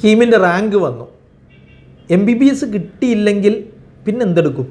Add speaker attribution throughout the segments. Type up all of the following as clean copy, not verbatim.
Speaker 1: കീമിൻ്റെ rank വന്നു. MBBS കിട്ടിയില്ലെങ്കിൽ പിന്നെ എന്തെടുക്കും?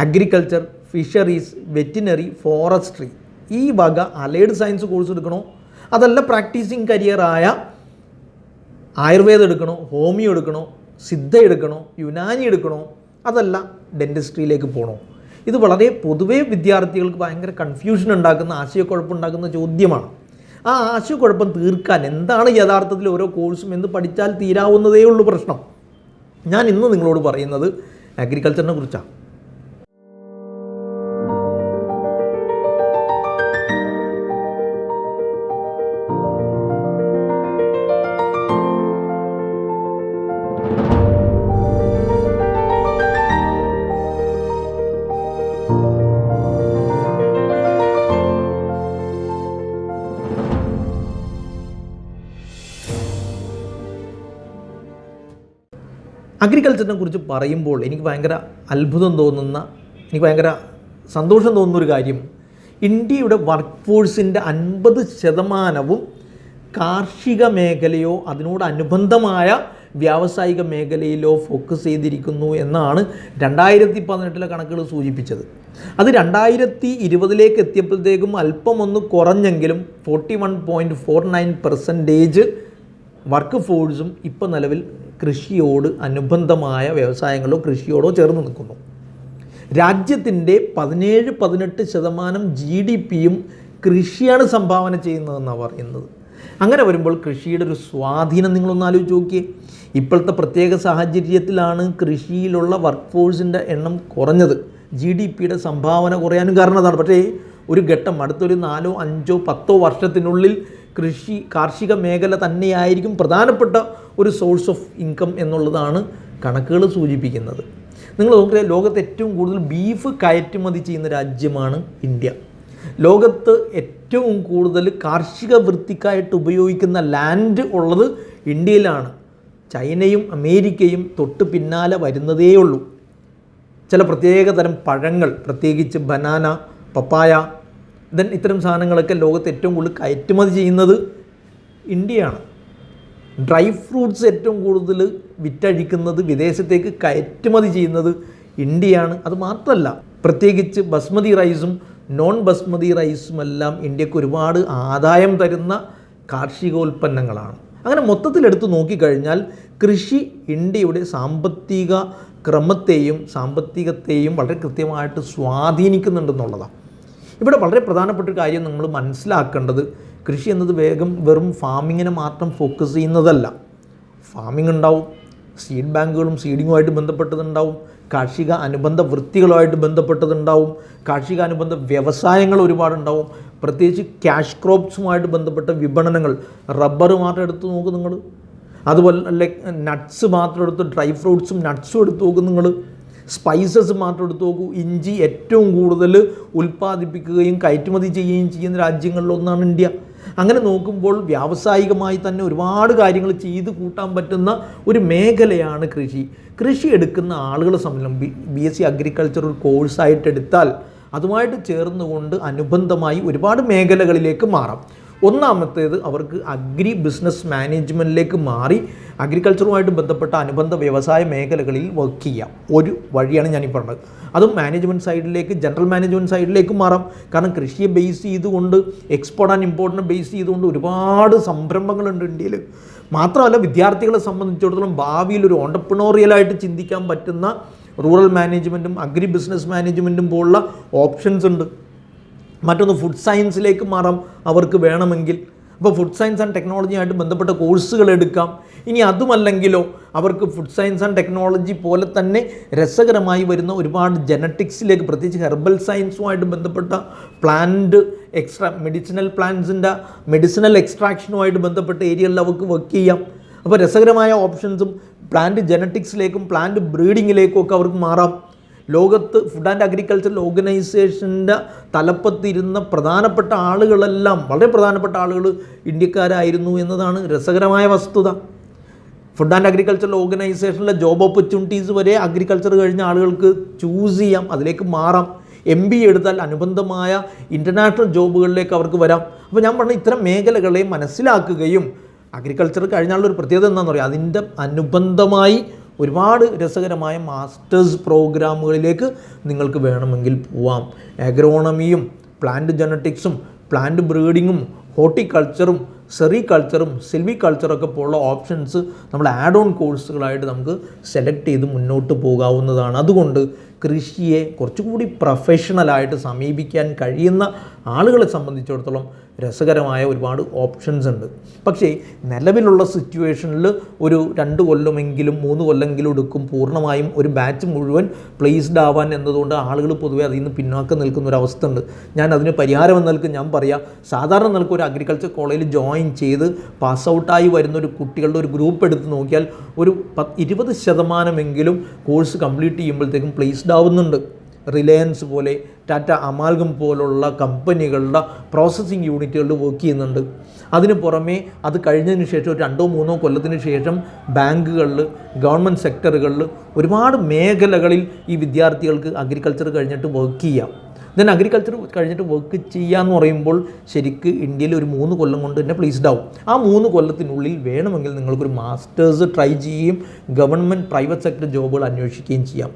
Speaker 1: അഗ്രികൾച്ചർ, ഫിഷറീസ്, വെറ്റിനറി, ഫോറസ്ട്രി ഈ വക അലൈഡ് സയൻസ് കോഴ്സ് എടുക്കണോ, അതല്ല പ്രാക്ടീസിങ് കരിയറായ ആയുർവേദം എടുക്കണോ, ഹോമിയോ എടുക്കണോ, സിദ്ധ എടുക്കണോ, യുനാനി എടുക്കണോ, അതല്ല ഡെൻറ്റിസ്ട്രിയിലേക്ക് പോകണോ? ഇത് വളരെ പൊതുവേ വിദ്യാർത്ഥികൾക്ക് ഭയങ്കര കൺഫ്യൂഷൻ ഉണ്ടാക്കുന്ന, ആശയക്കുഴപ്പമുണ്ടാക്കുന്ന ചോദ്യമാണ്. ആ ആശയക്കുഴപ്പം തീർക്കാൻ എന്താണ് യഥാർത്ഥത്തിൽ ഓരോ കോഴ്സും എന്ന് പഠിച്ചാൽ തീരാവുന്നതേ ഉള്ളൂ പ്രശ്നം. ഞാൻ ഇന്ന് നിങ്ങളോട് പറയുന്നത് അഗ്രികൾച്ചറിനെ കുറിച്ചാണ്. അഗ്രികൾച്ചറിനെ കുറിച്ച് പറയുമ്പോൾ എനിക്ക് ഭയങ്കര അത്ഭുതം തോന്നുന്ന, എനിക്ക് ഭയങ്കര സന്തോഷം തോന്നുന്നൊരു കാര്യം, ഇന്ത്യയുടെ വർക്ക് ഫോഴ്സിൻ്റെ 50% കാർഷിക മേഖലയോ അതിനോടനുബന്ധമായ വ്യാവസായിക മേഖലയിലോ ഫോക്കസ് ചെയ്തിരിക്കുന്നു എന്നാണ് 2018 കണക്കുകൾ സൂചിപ്പിച്ചത്. അത് 2020 എത്തിയപ്പോഴത്തേക്കും അല്പം ഒന്ന് കുറഞ്ഞെങ്കിലും 41.49% വർക്ക് ഫോഴ്സും ഇപ്പോൾ നിലവിൽ കൃഷിയോട് അനുബന്ധമായ വ്യവസായങ്ങളോ കൃഷിയോടോ ചേർന്ന് നിൽക്കുന്നു. രാജ്യത്തിൻ്റെ 17-18% GDPയും കൃഷിയാണ് സംഭാവന ചെയ്യുന്നതെന്നാണ് പറയുന്നത്. അങ്ങനെ വരുമ്പോൾ കൃഷിയുടെ ഒരു സ്വാധീനം നിങ്ങളൊന്ന് ആലോചിച്ച് നോക്കിയേ. ഇപ്പോഴത്തെ പ്രത്യേക സാഹചര്യത്തിലാണ് കൃഷിയിലുള്ള വർക്ക് ഫോഴ്സിൻ്റെ എണ്ണം കുറഞ്ഞത്, GDPയുടെ സംഭാവന കുറയാനും കാരണം അതാണ്. പക്ഷേ ഒരു ഘട്ടം അടുത്തൊരു 4, 5, 10 വർഷത്തിനുള്ളിൽ കാർഷിക മേഖല തന്നെയായിരിക്കും പ്രധാനപ്പെട്ട ഒരു സോഴ്സ് ഓഫ് ഇൻകം എന്നുള്ളതാണ് കണക്കുകൾ സൂചിപ്പിക്കുന്നത്. നിങ്ങൾ നോക്കിയാൽ ലോകത്ത് ഏറ്റവും കൂടുതൽ ബീഫ് കയറ്റുമതി ചെയ്യുന്ന രാജ്യമാണ് ഇന്ത്യ. ലോകത്ത് ഏറ്റവും കൂടുതൽ കാർഷിക വൃത്തിക്കായിട്ട് ഉപയോഗിക്കുന്ന ലാൻഡ് ഉള്ളത് ഇന്ത്യയിലാണ്. ചൈനയും അമേരിക്കയും തൊട്ട് പിന്നാലെ വരുന്നതേ ഉള്ളൂ. ചില പ്രത്യേക തരം പഴങ്ങൾ, പ്രത്യേകിച്ച് ബനാന, പപ്പായ, ഇത്തരം സാധനങ്ങളൊക്കെ ലോകത്ത് ഏറ്റവും കൂടുതൽ കയറ്റുമതി ചെയ്യുന്നത് ഇന്ത്യയാണ്. ഡ്രൈ ഫ്രൂട്ട്സ് ഏറ്റവും കൂടുതൽ വിറ്റഴിക്കുന്നത്, വിദേശത്തേക്ക് കയറ്റുമതി ചെയ്യുന്നത് ഇന്ത്യയാണ്. അത് മാത്രമല്ല, പ്രത്യേകിച്ച് ബസ്മതി റൈസും നോൺ ബസ്മതി റൈസുമെല്ലാം ഇന്ത്യക്ക് ഒരുപാട് ആദായം തരുന്ന കാർഷികോൽപ്പന്നങ്ങളാണ്. അങ്ങനെ മൊത്തത്തിലെടുത്ത് നോക്കിക്കഴിഞ്ഞാൽ കൃഷി ഇന്ത്യയുടെ സാമ്പത്തിക ക്രമത്തെയും സാമ്പത്തികത്തെയും വളരെ കൃത്യമായിട്ട് സ്വാധീനിക്കുന്നുണ്ടെന്നുള്ളതാണ്. ഇവിടെ വളരെ പ്രധാനപ്പെട്ട ഒരു കാര്യം നമ്മൾ മനസ്സിലാക്കേണ്ടത്, കൃഷി എന്നത് വെറും ഫാമിങ്ങിനെ മാത്രം ഫോക്കസ് ചെയ്യുന്നതല്ല. ഫാമിംഗ് ഉണ്ടാവും, സീഡ് ബാങ്കുകളും സീഡിങ്ങുമായിട്ട് ബന്ധപ്പെട്ടതുണ്ടാവും, കാർഷിക അനുബന്ധ വൃത്തികളുമായിട്ട് ബന്ധപ്പെട്ടതുണ്ടാവും, കാർഷിക അനുബന്ധ വ്യവസായങ്ങൾ ഒരുപാടുണ്ടാവും. പ്രത്യേകിച്ച് ക്യാഷ് ക്രോപ്സുമായിട്ട് ബന്ധപ്പെട്ട വിപണനങ്ങൾ, റബ്ബർ മാത്രം എടുത്ത് നോക്കും നിങ്ങൾ, അതുപോലെ നട്ട്സ് മാത്രം എടുത്ത്, ഡ്രൈ ഫ്രൂട്ട്സും നട്ട്സും എടുത്ത് നോക്കും നിങ്ങൾ, സ്പൈസസ് മാത്രം എടുത്ത് നോക്കൂ. ഇഞ്ചി ഏറ്റവും കൂടുതൽ ഉൽപ്പാദിപ്പിക്കുകയും കയറ്റുമതി ചെയ്യുകയും ചെയ്യുന്ന രാജ്യങ്ങളിലൊന്നാണ് ഇന്ത്യ. അങ്ങനെ നോക്കുമ്പോൾ വ്യാവസായികമായി തന്നെ ഒരുപാട് കാര്യങ്ങൾ ചെയ്ത് കൂട്ടാൻ പറ്റുന്ന ഒരു മേഖലയാണ് കൃഷി. കൃഷി എടുക്കുന്ന ആളുകളെ സംബന്ധിച്ചും BSc അഗ്രികൾച്ചർ ഒരു കോഴ്സായിട്ട് എടുത്താൽ അതുമായിട്ട് ചേർന്നുകൊണ്ട് അനുബന്ധമായി ഒരുപാട് മേഖലകളിലേക്ക് മാറാം. ഒന്നാമത്തേത്, അവർക്ക് അഗ്രി ബിസിനസ് മാനേജ്മെൻറ്റിലേക്ക് മാറി അഗ്രികൾച്ചറുമായിട്ട് ബന്ധപ്പെട്ട അനുബന്ധ വ്യവസായ മേഖലകളിൽ വർക്ക് ചെയ്യാം. ഒരു വഴിയാണ് ഞാനീ പറഞ്ഞത്. അതും മാനേജ്മെൻറ്റ് സൈഡിലേക്ക്, ജനറൽ മാനേജ്മെൻറ്റ് സൈഡിലേക്ക് മാറാം. കാരണം കൃഷിയെ ബേസ് ചെയ്തുകൊണ്ട്, എക്സ്പോർട്ട് ആൻഡ് ഇമ്പോർട്ടിനെ ബേസ് ചെയ്തുകൊണ്ട് ഒരുപാട് സംരംഭങ്ങളുണ്ട് ഇന്ത്യയിൽ. മാത്രമല്ല, വിദ്യാർത്ഥികളെ സംബന്ധിച്ചിടത്തോളം ഭാവിയിൽ ഒരു ഓണ്ടർപ്രണോറിയലായിട്ട് ചിന്തിക്കാൻ പറ്റുന്ന റൂറൽ മാനേജ്മെൻറ്റും അഗ്രി ബിസിനസ് മാനേജ്മെൻറ്റും പോലുള്ള ഓപ്ഷൻസ് ഉണ്ട്. മറ്റൊന്ന്, ഫുഡ് സയൻസിലേക്ക് മാറാം അവർക്ക് വേണമെങ്കിൽ. അപ്പോൾ ഫുഡ് സയൻസ് ആൻഡ് ടെക്നോളജിയായിട്ട് ബന്ധപ്പെട്ട കോഴ്സുകൾ എടുക്കാം. ഇനി അതുമല്ലെങ്കിലോ അവർക്ക് ഫുഡ് സയൻസ് ആൻഡ് ടെക്നോളജി പോലെ തന്നെ രസകരമായി വരുന്ന ഒരുപാട് ജനറ്റിക്സിലേക്ക്, പ്രത്യേകിച്ച് ഹെർബൽ സയൻസുമായിട്ട് ബന്ധപ്പെട്ട മെഡിസിനൽ പ്ലാന്റ്സിൻ്റെ മെഡിസിനൽ എക്സ്ട്രാക്ഷനുമായിട്ട് ബന്ധപ്പെട്ട ഏരിയകളിൽ അവർക്ക് വർക്ക് ചെയ്യാം. അപ്പോൾ രസകരമായ ഓപ്ഷൻസും പ്ലാന്റ് ജനറ്റിക്സിലേക്കും പ്ലാന്റ് ബ്രീഡിങ്ങിലേക്കും ഒക്കെ അവർക്ക് മാറാം. ലോകത്ത് ഫുഡ് ആൻഡ് അഗ്രികൾച്ചർ ഓർഗനൈസേഷൻ്റെ തലപ്പത്തിരുന്ന പ്രധാനപ്പെട്ട ആളുകളെല്ലാം, വളരെ പ്രധാനപ്പെട്ട ആളുകൾ ഇന്ത്യക്കാരായിരുന്നു എന്നതാണ് രസകരമായ വസ്തുത. ഫുഡ് ആൻഡ് അഗ്രികൾച്ചർ ഓർഗനൈസേഷനിലെ ജോബ് ഓപ്പർച്യൂണിറ്റീസ് വരെ അഗ്രികൾച്ചർ കഴിഞ്ഞ ആളുകൾക്ക് ചൂസ് ചെയ്യാം, അതിലേക്ക് മാറാം. MBA എടുത്താൽ അനുബന്ധമായ ഇൻ്റർനാഷണൽ ജോബുകളിലേക്ക് അവർക്ക് വരാം. അപ്പോൾ ഞാൻ പറഞ്ഞ ഇത്തരം മേഖലകളെ മനസ്സിലാക്കുകയും അഗ്രികൾച്ചർ കഴിഞ്ഞാലുള്ളൊരു പ്രത്യേകത എന്താണെന്ന് പറയുക, അതിൻ്റെ അനുബന്ധമായി ഒരുപാട് രസകരമായ മാസ്റ്റേഴ്സ് പ്രോഗ്രാമുകളിലേക്ക് നിങ്ങൾക്ക് വേണമെങ്കിൽ പോവാം. അഗ്രോണമിയും പ്ലാന്റ് ജനറ്റിക്സും പ്ലാന്റ് ബ്രീഡിങ്ങും ഹോർട്ടിക്കൾച്ചറും സെറികൾച്ചറും സിൽവികൾച്ചറൊക്കെ പോലുള്ള ഓപ്ഷൻസ് നമ്മൾ ആഡ് ഓൺ കോഴ്സുകളായിട്ട് നമുക്ക് സെലക്ട് ചെയ്ത് മുന്നോട്ട് പോകാവുന്നതാണ്. അതുകൊണ്ട് കൃഷിയെ കുറച്ചുകൂടി പ്രൊഫഷണലായിട്ട് സമീപിക്കാൻ കഴിയുന്ന ആളുകളെ സംബന്ധിച്ചിടത്തോളം രസകരമായ ഒരുപാട് ഓപ്ഷൻസ് ഉണ്ട്. പക്ഷേ നിലവിലുള്ള സിറ്റുവേഷനിൽ ഒരു 2 കൊല്ലമെങ്കിലും 3 കൊല്ലമെങ്കിലും എടുക്കും പൂർണ്ണമായും ഒരു ബാച്ച് മുഴുവൻ പ്ലേസ്ഡ് ആവാൻ എന്നതുകൊണ്ട് ആളുകൾ പൊതുവെ അതിൽ നിന്ന് പിന്നോക്കം നിൽക്കുന്ന ഒരു അവസ്ഥ ഉണ്ട്. ഞാൻ അതിന് പരിഹാരം എന്ന നിലക്ക് ഞാൻ പറയാം, സാധാരണ നിലക്ക് ഒരു അഗ്രികൾച്ചർ കോളേജിൽ ജോയിൻ ചെയ്ത് പാസ് ഔട്ടായി വരുന്ന ഒരു കുട്ടികളുടെ ഒരു ഗ്രൂപ്പ് എടുത്ത് നോക്കിയാൽ ഒരു 20% കോഴ്സ് കംപ്ലീറ്റ് ചെയ്യുമ്പോഴത്തേക്കും പ്ലേസ്ഡ് ആവുന്നുണ്ട്. റിലയൻസ് പോലെ ടാറ്റ അമാൽഗം പോലുള്ള കമ്പനികളുടെ പ്രോസസ്സിങ് യൂണിറ്റുകളിൽ വർക്ക് ചെയ്യുന്നുണ്ട്. അതിന് പുറമേ അത് കഴിഞ്ഞതിന് ശേഷം ഒരു 2-3 കൊല്ലത്തിന് ശേഷം ബാങ്കുകളിൽ, ഗവൺമെൻറ് സെക്ടറുകളിൽ ഒരുപാട് മേഖലകളിൽ ഈ വിദ്യാർത്ഥികൾക്ക് അഗ്രികൾച്ചർ കഴിഞ്ഞിട്ട് വർക്ക് ചെയ്യാം. ദെൻ അഗ്രികൾച്ചർ കഴിഞ്ഞിട്ട് വർക്ക് ചെയ്യാന്ന് പറയുമ്പോൾ ശരിക്ക് ഇന്ത്യയിൽ ഒരു 3 കൊല്ലം കൊണ്ട് തന്നെ പ്ലേസ്ഡ് ആവും. ആ 3 കൊല്ലത്തിനുള്ളിൽ വേണമെങ്കിൽ നിങ്ങൾക്കൊരു മാസ്റ്റേഴ്സ് ട്രൈ ചെയ്യുകയും ഗവൺമെൻറ് പ്രൈവറ്റ് സെക്ടർ ജോബുകൾ അന്വേഷിക്കുകയും ചെയ്യാം.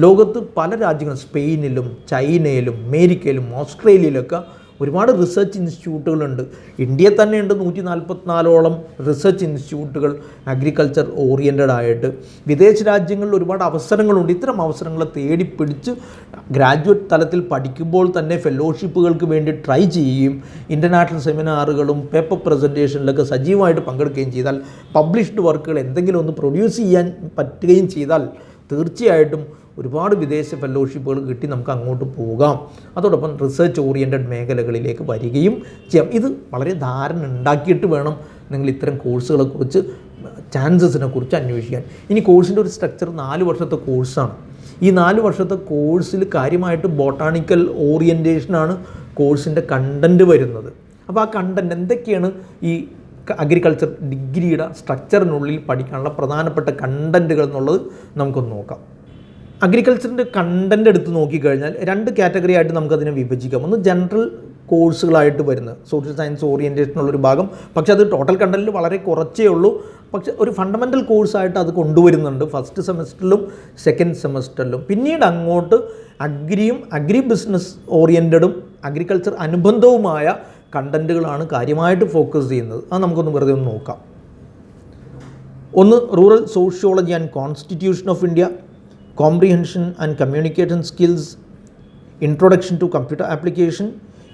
Speaker 1: ലോകത്ത് പല രാജ്യങ്ങളും സ്പെയിനിലും ചൈനയിലും അമേരിക്കയിലും ഓസ്ട്രേലിയയിലൊക്കെ ഒരുപാട് റിസർച്ച് ഇൻസ്റ്റിറ്റ്യൂട്ടുകളുണ്ട്. ഇന്ത്യയിൽ തന്നെയുണ്ട് 144ഓളം റിസർച്ച് ഇൻസ്റ്റിറ്റ്യൂട്ടുകൾ അഗ്രികൾച്ചർ ഓറിയൻറ്റഡ് ആയിട്ട്. വിദേശ രാജ്യങ്ങളിൽ ഒരുപാട് അവസരങ്ങളുണ്ട്. ഇത്തരം അവസരങ്ങളെ തേടിപ്പിടിച്ച് ഗ്രാജുവേറ്റ് തലത്തിൽ പഠിക്കുമ്പോൾ തന്നെ ഫെലോഷിപ്പുകൾക്ക് വേണ്ടി ട്രൈ ചെയ്യുകയും ഇൻ്റർനാഷണൽ സെമിനാറുകളും പേപ്പർ പ്രസൻറ്റേഷനിലൊക്കെ സജീവമായിട്ട് പങ്കെടുക്കുകയും ചെയ്താൽ, പബ്ലിഷ്ഡ് വർക്കുകൾ എന്തെങ്കിലും ഒന്ന് പ്രൊഡ്യൂസ് ചെയ്യാൻ പറ്റുകയും ചെയ്താൽ തീർച്ചയായിട്ടും ഒരുപാട് വിദേശ ഫെലോഷിപ്പുകൾ കിട്ടി നമുക്ക് അങ്ങോട്ട് പോകാം. അതോടൊപ്പം റിസർച്ച് ഓറിയൻറ്റഡ് മേഖലകളിലേക്ക് വരികയും ചെയ്യാം. ഇത് വളരെ ധാരണ ഉണ്ടാക്കിയിട്ട് വേണം നിങ്ങൾ ഇത്തരം കോഴ്സുകളെക്കുറിച്ച്, ചാൻസസിനെ കുറിച്ച് അന്വേഷിക്കാൻ. ഇനി കോഴ്സിൻ്റെ ഒരു സ്ട്രക്ചർ 4 വർഷത്തെ കോഴ്സാണ്. ഈ 4 വർഷത്തെ കോഴ്സിൽ കാര്യമായിട്ട് ബോട്ടാണിക്കൽ ഓറിയൻറ്റേഷനാണ് കോഴ്സിൻ്റെ കണ്ടൻറ്റ് വരുന്നത്. അപ്പോൾ ആ കണ്ടൻറ്റ് എന്തൊക്കെയാണ് ഈ അഗ്രികൾച്ചർ ഡിഗ്രിയുടെ സ്ട്രക്ചറിനുള്ളിൽ പഠിക്കാനുള്ള പ്രധാനപ്പെട്ട കണ്ടൻറ്റുകൾ എന്നുള്ളത് നമുക്കൊന്ന് നോക്കാം. അഗ്രികൾച്ചറിൻ്റെ കണ്ടൻറ്റ് എടുത്ത് നോക്കിക്കഴിഞ്ഞാൽ 2 കാറ്റഗറി ആയിട്ട് നമുക്കതിനെ വിഭജിക്കാം. ഒന്ന് ജനറൽ കോഴ്സുകളായിട്ട് വരുന്നത്, സോഷ്യൽ സയൻസ് ഓറിയൻറ്റേഷനുള്ളൊരു ഭാഗം. പക്ഷേ അത് ടോട്ടൽ കണ്ടൻറ്റിൽ വളരെ കുറച്ചേ ഉള്ളൂ. പക്ഷേ ഒരു ഫണ്ടമെൻ്റൽ കോഴ്സായിട്ട് അത് കൊണ്ടുവരുന്നുണ്ട് ഫസ്റ്റ് സെമസ്റ്ററിലും സെക്കൻഡ് സെമസ്റ്ററിലും. പിന്നീട് അങ്ങോട്ട് അഗ്രിയും അഗ്രി ബിസിനസ് ഓറിയൻറ്റഡും അഗ്രികൾച്ചർ അനുബന്ധവുമായ കണ്ടൻറ്റുകളാണ് കാര്യമായിട്ട് ഫോക്കസ് ചെയ്യുന്നത്. അത് നമുക്കൊന്ന് വെറുതെ ഒന്ന് നോക്കാം. ഒന്ന് rural sociology and constitution of India, comprehension and communication skills, introduction to computer application,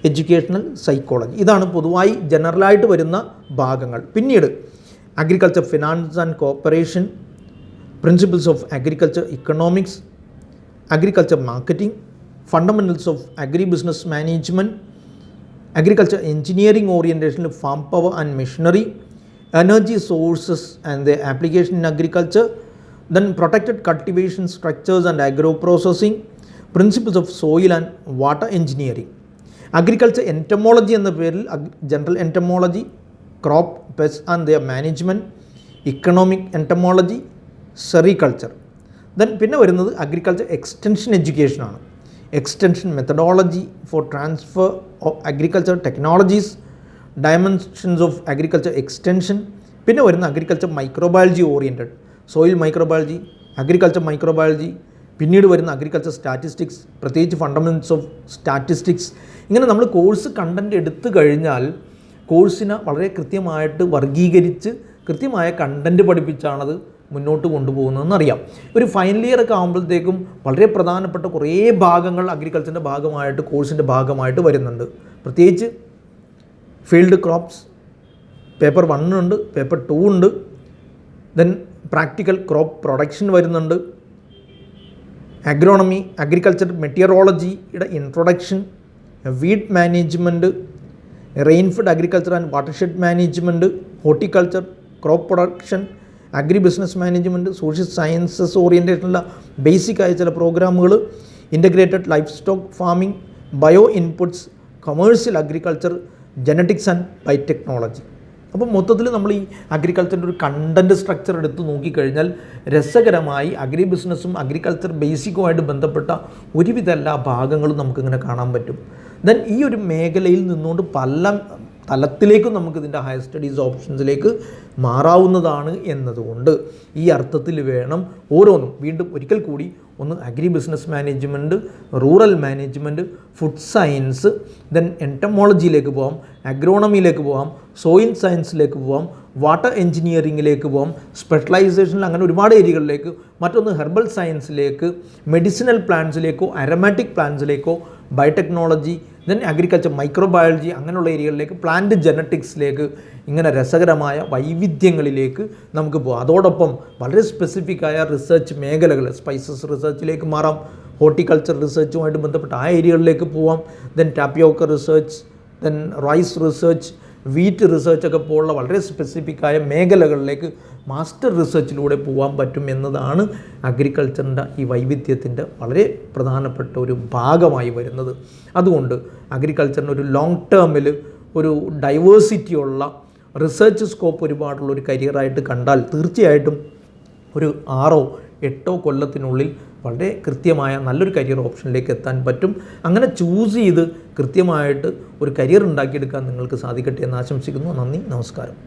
Speaker 1: educational psychology. ഇതാണ് പൊതുവായി ജനറലായിട്ട് വരുന്ന ഭാഗങ്ങൾ. പിന്നീട് agriculture finance and cooperation, principles of agriculture economics, agriculture marketing, fundamentals of agri business management, agriculture engineering ഓറിയൻറ്റേഷനിൽ farm power and machinery, energy sources and the application in agriculture, then protected cultivation structures and agro processing, principles of soil and water engineering. Agriculture entomology എന്ന പേരിൽ general entomology, crop pests and their management, economic entomology, sericulture. then പിന്നെ വരുന്നത് agriculture extension education ആണ്. extension methodology for transfer of agriculture technologies, dimensions of agriculture extension. പിന്നെ വരുന്ന agriculture microbiology oriented, soil microbiology, agriculture microbiology. പിന്നീട് വരുന്ന agriculture statistics, പ്രത്യേകിച്ച് ഫണ്ടമെൻറ്റ്സ് of statistics. ഇങ്ങനെ നമ്മൾ കോഴ്സ് കണ്ടൻറ്റ് എടുത്തു കഴിഞ്ഞാൽ കോഴ്സിനെ വളരെ കൃത്യമായിട്ട് വർഗീകരിച്ച് കൃത്യമായ കണ്ടൻറ്റ് പഠിപ്പിച്ചാണത് മുന്നോട്ട് കൊണ്ടുപോകുന്നതെന്നറിയാം. ഒരു ഫൈനൽ ഇയർ ഒക്കെ ആകുമ്പോഴത്തേക്കും വളരെ പ്രധാനപ്പെട്ട കുറേ ഭാഗങ്ങൾ അഗ്രികൾച്ചറിൻ്റെ ഭാഗമായിട്ട് കോഴ്സിൻ്റെ ഭാഗമായിട്ട് വരുന്നുണ്ട്. പ്രത്യേകിച്ച് ഫീൽഡ് ക്രോപ്സ്, പേപ്പർ 1 ഉണ്ട്, പേപ്പർ 2 ഉണ്ട്. ദെൻ പ്രാക്ടിക്കൽ ക്രോപ്പ് പ്രൊഡക്ഷൻ വരുന്നുണ്ട്, അഗ്രോണമി, അഗ്രികൾച്ചർ മെറ്റീരിയോളജിയുടെ introduction, weed management, rainfed agriculture and watershed management, horticulture, crop production, agri business management, social sciences ഓറിയൻറ്റേഷനുള്ള ബേസിക് ആയ ചില പ്രോഗ്രാമുകൾ, integrated livestock farming, bio inputs, commercial agriculture, genetics and biotechnology. അപ്പം മൊത്തത്തിൽ നമ്മൾ ഈ അഗ്രികൾച്ചറിൻ്റെ ഒരു കണ്ടൻറ്റ് സ്ട്രക്ചർ എടുത്ത് നോക്കിക്കഴിഞ്ഞാൽ രസകരമായി അഗ്രി ബിസിനസ്സും അഗ്രികൾച്ചർ ബേസിക്കുമായിട്ട് ബന്ധപ്പെട്ട ഒരുവിധ എല്ലാ ഭാഗങ്ങളും നമുക്കിങ്ങനെ കാണാൻ പറ്റും. ദെൻ ഈ ഒരു മേഖലയിൽ നിന്നുകൊണ്ട് പല തലത്തിലേക്കും നമുക്ക് ഇതിൻ്റെ ഹയർ സ്റ്റഡീസ് ഓപ്ഷൻസിലേക്ക് മാറാവുന്നതാണ് എന്നതുകൊണ്ട് ഈ അർത്ഥത്തിൽ വേണം ഓരോന്നും വീണ്ടും ഒരിക്കൽ കൂടി ഒന്ന് agri business management, rural management, food science, then എൻറ്റമോളജിയിലേക്ക് പോകാം, അഗ്രോണമിയിലേക്ക് പോകാം, സോയിൽ സയൻസിലേക്ക് പോകാം, വാട്ടർ എഞ്ചിനീയറിങ്ങിലേക്ക് പോകാം, സ്പെഷ്യലൈസേഷനിൽ അങ്ങനെ ഒരുപാട് ഏരിയകളിലേക്ക്, മറ്റൊന്ന് ഹെർബൽ സയൻസിലേക്ക്, മെഡിസിനൽ പ്ലാന്റ്സിലേക്കോ അരോമാറ്റിക് പ്ലാന്റ്സിലേക്കോ, ബയോടെക്നോളജി, ദെൻ അഗ്രികൾച്ചർ, മൈക്രോബയോളജി അങ്ങനെയുള്ള ഏരിയകളിലേക്ക്, പ്ലാന്റ് ജനറ്റിക്സിലേക്ക്, ഇങ്ങനെ രസകരമായ വൈവിധ്യങ്ങളിലേക്ക് നമുക്ക് പോകാം. അതോടൊപ്പം വളരെ സ്പെസിഫിക്കായ റിസർച്ച് മേഖലകൾ, സ്പൈസസ് റിസർച്ചിലേക്ക് മാറാം, ഹോർട്ടിക്കൾച്ചർ റിസർച്ചുമായിട്ട് ബന്ധപ്പെട്ട ആ ഏരിയകളിലേക്ക് പോവാം, then tapioca research, then rice research, wheat റിസർച്ചൊക്കെ പോലുള്ള വളരെ സ്പെസിഫിക്കായ മേഖലകളിലേക്ക് മാസ്റ്റർ റിസർച്ചിലൂടെ പോകാൻ പറ്റും എന്നതാണ് അഗ്രികൾച്ചറിൻ്റെ ഈ വൈവിധ്യത്തിൻ്റെ വളരെ പ്രധാനപ്പെട്ട ഒരു ഭാഗമായി വരുന്നത്. അതുകൊണ്ട് അഗ്രികൾച്ചറിന് ഒരു ലോങ് ടേമിൽ ഒരു ഡൈവേഴ്സിറ്റിയുള്ള റിസർച്ച് സ്കോപ്പ് ഒരുപാടുള്ള ഒരു കരിയറായിട്ട് കണ്ടാൽ തീർച്ചയായിട്ടും ഒരു 6-8 കൊല്ലത്തിനുള്ളിൽ വളരെ കൃത്യമായ നല്ലൊരു കരിയർ ഓപ്ഷനിലേക്ക് എത്താൻ പറ്റും. അങ്ങനെ ചൂസ് ചെയ്ത് കൃത്യമായിട്ട് ഒരു കരിയർ ഉണ്ടാക്കിയെടുക്കാൻ നിങ്ങൾക്ക് സാധിക്കട്ടെ എന്ന് ആശംസിക്കുന്നു. നന്ദി, നമസ്കാരം.